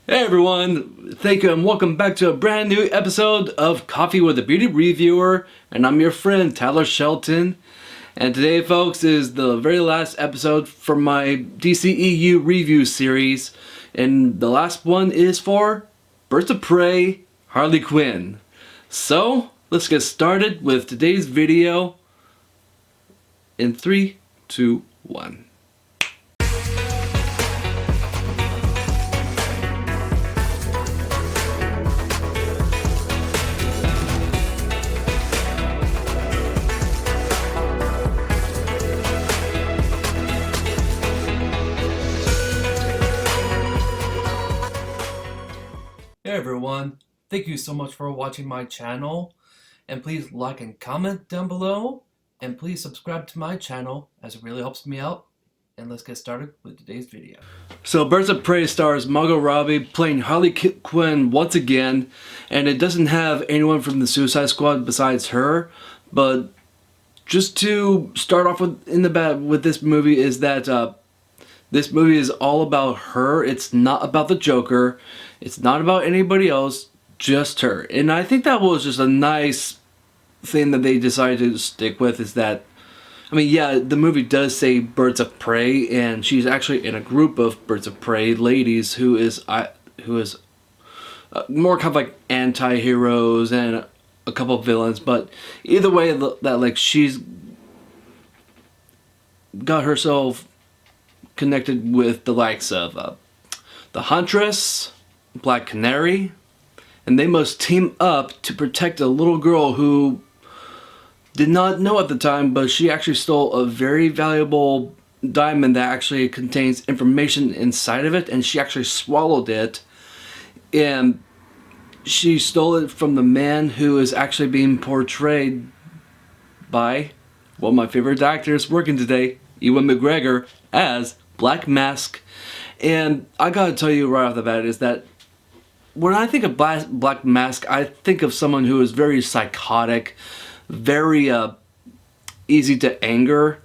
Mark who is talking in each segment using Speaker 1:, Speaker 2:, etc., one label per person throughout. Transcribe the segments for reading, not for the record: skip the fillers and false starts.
Speaker 1: Hey everyone, thank you and welcome back to a brand new episode of Coffee with a Beauty Reviewer, and I'm your friend Tyler Shelton. And today, folks, is the very last episode from my DCEU review series, and the last one is for Birds of Prey, Harley Quinn. So, let's get started with today's video in 3, 2, 1. Hey everyone, thank you so much for watching my channel, and please like and comment down below, and please subscribe to my channel as it really helps me out. And let's get started with today's video. So Birds of Prey stars Margot Robbie playing Harley Quinn once again, and it doesn't have anyone from the Suicide Squad besides her. But just to start off with this movie is that this movie is all about her. It's not about the Joker. It's not about anybody else, just her. And I think that was just a nice thing that they decided to stick with, is that, I mean, yeah, the movie does say Birds of Prey, and she's actually in a group of Birds of Prey ladies who is more kind of like anti-heroes and a couple of villains. But either way, that like she's got herself connected with the likes of the Huntress, Black Canary, and they must team up to protect a little girl who did not know at the time, but she actually stole a very valuable diamond that actually contains information inside of it, and she actually swallowed it, and she stole it from the man who is actually being portrayed by one of my favorite actors working today, Ewan McGregor, as Black Mask. And I gotta tell you right off the bat is that when I think of Black Mask, I think of someone who is very psychotic, very easy to anger.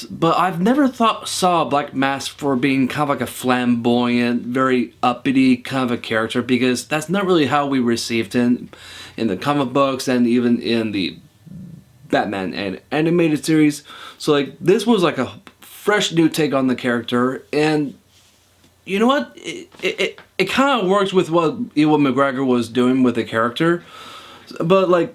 Speaker 1: But I've never saw Black Mask for being kind of like a flamboyant, very uppity kind of a character, because that's not really how we received him in the comic books and even in the Batman animated series. So like this was like a fresh new take on the character, and you know what? It kind of works with what Ewan McGregor was doing with the character, but like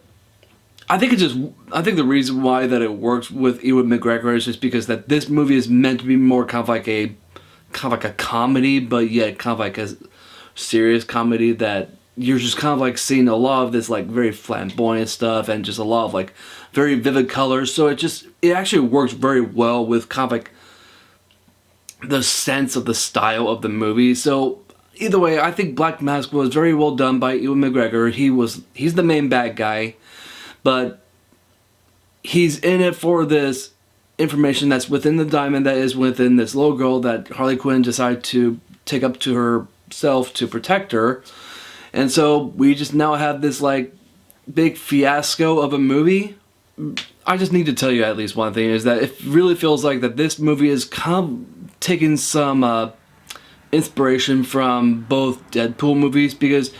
Speaker 1: I think the reason why that it works with Ewan McGregor is just because that this movie is meant to be more kind of like a comedy, but yet kind of like a serious comedy, that you're just kind of like seeing a lot of this like very flamboyant stuff and just a lot of like very vivid colors. So it actually works very well with kind of like the sense of the style of the movie. So either way, I think Black Mask was very well done by Ewan McGregor. He's the main bad guy, but he's in it for this information that's within the diamond that is within this little girl that Harley Quinn decided to take up to herself to protect her. And so we just now have this like big fiasco of a movie. I just need to tell you at least one thing, is that it really feels like that this movie is kind of taking some inspiration from both Deadpool movies, because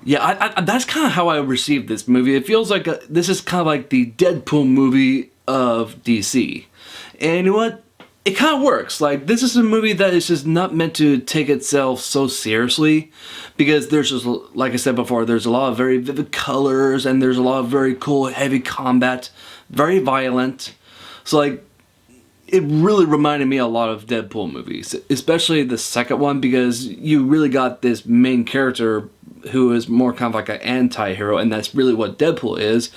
Speaker 1: yeah, that's kind of how I received this movie. It feels like this is kind of like the Deadpool movie of DC. And you know what? It kind of works. Like, this is a movie that is just not meant to take itself so seriously, because there's just, like I said before, there's a lot of very vivid colors, and there's a lot of very cool, heavy combat, very violent. So, like, it really reminded me a lot of Deadpool movies, especially the second one, because you really got this main character who is more kind of like an anti-hero, and that's really what Deadpool is.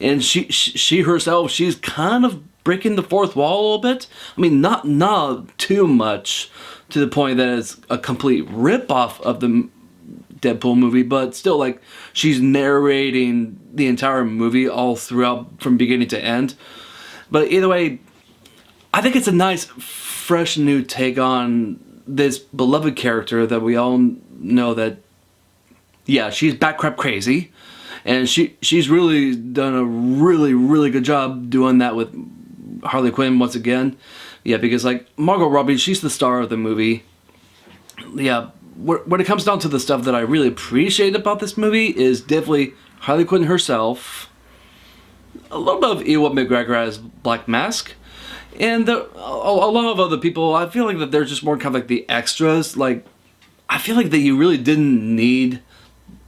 Speaker 1: And she herself, she's kind of breaking the fourth wall a little bit. I mean, not too much to the point that it's a complete rip-off of the Deadpool movie, but still, like, she's narrating the entire movie all throughout from beginning to end. But either way, I think it's a nice, fresh new take on this beloved character that we all know that, yeah, she's batcrap crazy, and she's really done a really good job doing that with Harley Quinn once again. Yeah, because like Margot Robbie, she's the star of the movie. Yeah, when it comes down to the stuff that I really appreciate about this movie is definitely Harley Quinn herself, a little bit of Ewan McGregor as Black Mask, and a lot of other people. I feel like that they're just more kind of like the extras. Like, I feel like that you really didn't need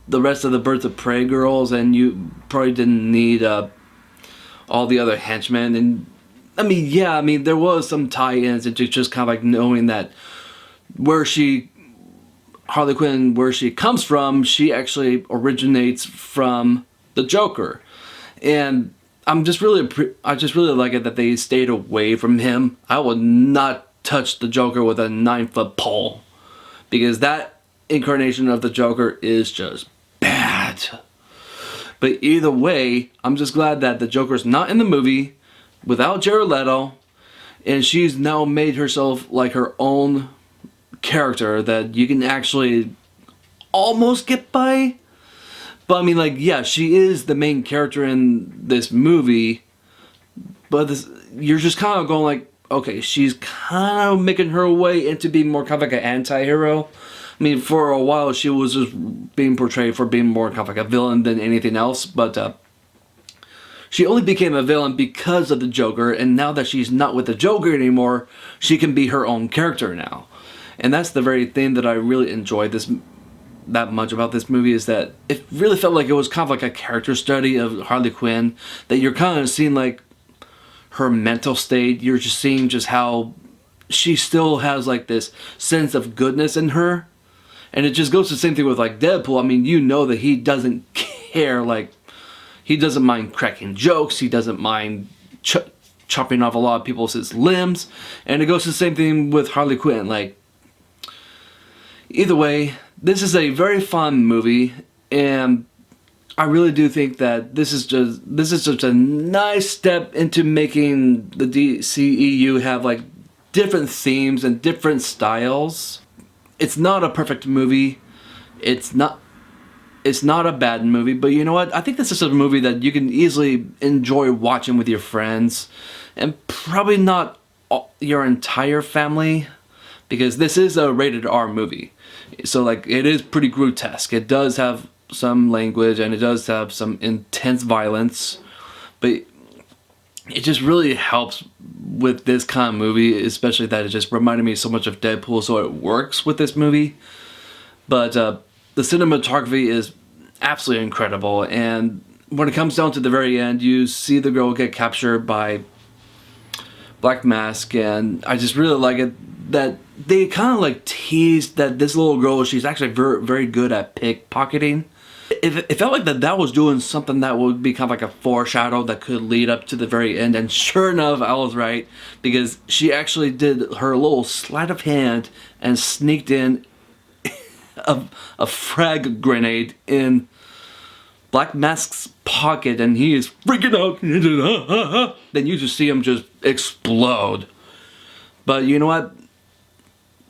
Speaker 1: the rest of the Birds of Prey girls, and you probably didn't need all the other henchmen. And I mean, yeah, I mean, there was some tie-ins into just kind of like knowing that Harley Quinn, where she comes from, she actually originates from the Joker. And I just really like it that they stayed away from him. I would not touch the Joker with a 9-foot pole, because that incarnation of the Joker is just bad. But either way, I'm just glad that the Joker's not in the movie without Jared Leto, and she's now made herself like her own character that you can actually almost get by. But I mean, like, yeah, she is the main character in this movie, but you're just kind of going like, okay, she's kind of making her way into being more kind of like an anti-hero. I mean, for a while she was just being portrayed for being more kind of like a villain than anything else, but she only became a villain because of the Joker, and now that she's not with the Joker anymore, she can be her own character now. And that's the very thing that I really enjoyed that much about this movie, is that it really felt like it was kind of like a character study of Harley Quinn, that you're kind of seeing like her mental state. You're just seeing just how she still has like this sense of goodness in her. And it just goes to the same thing with like Deadpool. I mean, you know that he doesn't care, like he doesn't mind cracking jokes, he doesn't mind chopping off a lot of people's limbs. And it goes to the same thing with Harley Quinn. Like, either way, this is a very fun movie, and I really do think that this is just a nice step into making the DCEU have like different themes and different styles. It's not a perfect movie. It's not a bad movie, but you know what? I think this is a movie that you can easily enjoy watching with your friends, and probably not your entire family, because this is a rated R movie. So like, it is pretty grotesque. It does have some language, and it does have some intense violence, but it just really helps with this kind of movie, especially that it just reminded me so much of Deadpool, so it works with this movie. But the cinematography is absolutely incredible, and when it comes down to the very end, you see the girl get captured by Black Mask, and I just really like it that they kind of like teased that this little girl, she's actually very, very good at pickpocketing. It felt like that was doing something that would be kind of like a foreshadow that could lead up to the very end, and sure enough, I was right, because she actually did her little sleight of hand and sneaked in a frag grenade in Black Mask's pocket, and he is freaking out. Then you just see him just explode. But you know what?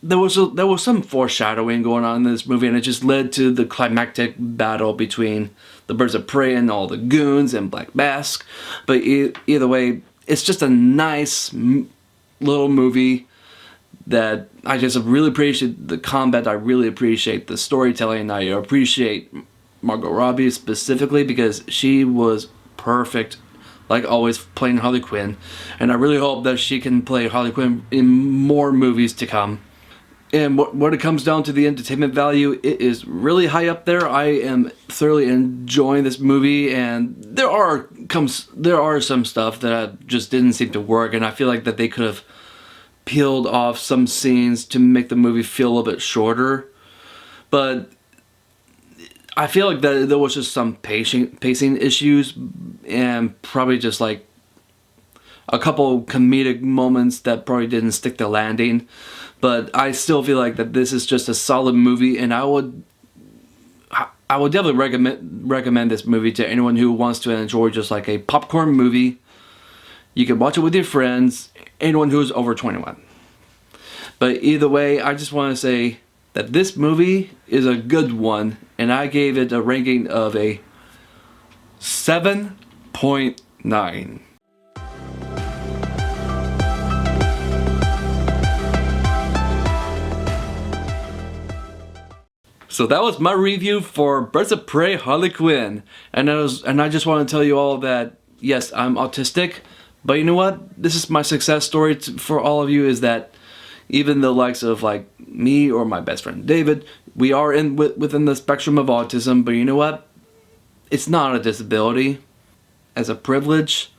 Speaker 1: There was some foreshadowing going on in this movie, and it just led to the climactic battle between the Birds of Prey and all the goons and Black Mask. But either way, it's just a nice little movie that I just really appreciate the combat. I really appreciate the storytelling. I appreciate Margot Robbie specifically, because she was perfect, like always, playing Harley Quinn. And I really hope that she can play Harley Quinn in more movies to come. And when it comes down to the entertainment value, it is really high up there. I am thoroughly enjoying this movie, and there are some stuff that just didn't seem to work, and I feel like that they could have peeled off some scenes to make the movie feel a little bit shorter. But I feel like that there was just some pacing issues, and probably just like a couple comedic moments that probably didn't stick the landing. But I still feel like that this is just a solid movie, and I would definitely recommend this movie to anyone who wants to enjoy just like a popcorn movie. You can watch it with your friends, anyone who's over 21. But either way, I just want to say that this movie is a good one, and I gave it a ranking of a 7.9. So that was my review for Birds of Prey Harley Quinn. And I just want to tell you all that, yes, I'm autistic, but you know what? This is my success story for all of you, is that even the likes of like me or my best friend David, we are within the spectrum of autism, but you know what? It's not a disability, as a privilege.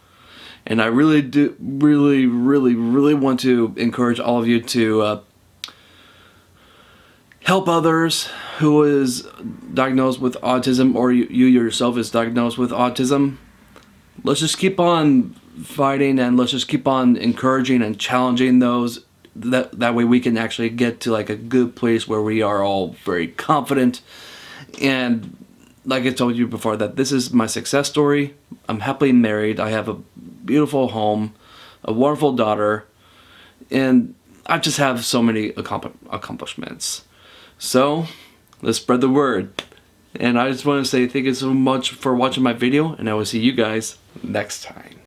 Speaker 1: And I really do, really want to encourage all of you to help others who is diagnosed with autism, or you yourself is diagnosed with autism. Let's just keep on fighting, and let's just keep on encouraging and challenging those. That way we can actually get to like a good place where we are all very confident. And like I told you before, that this is my success story. I'm happily married. I have a beautiful home, a wonderful daughter, and I just have so many accomplishments. So let's spread the word. And I just want to say thank you so much for watching my video, and I will see you guys next time.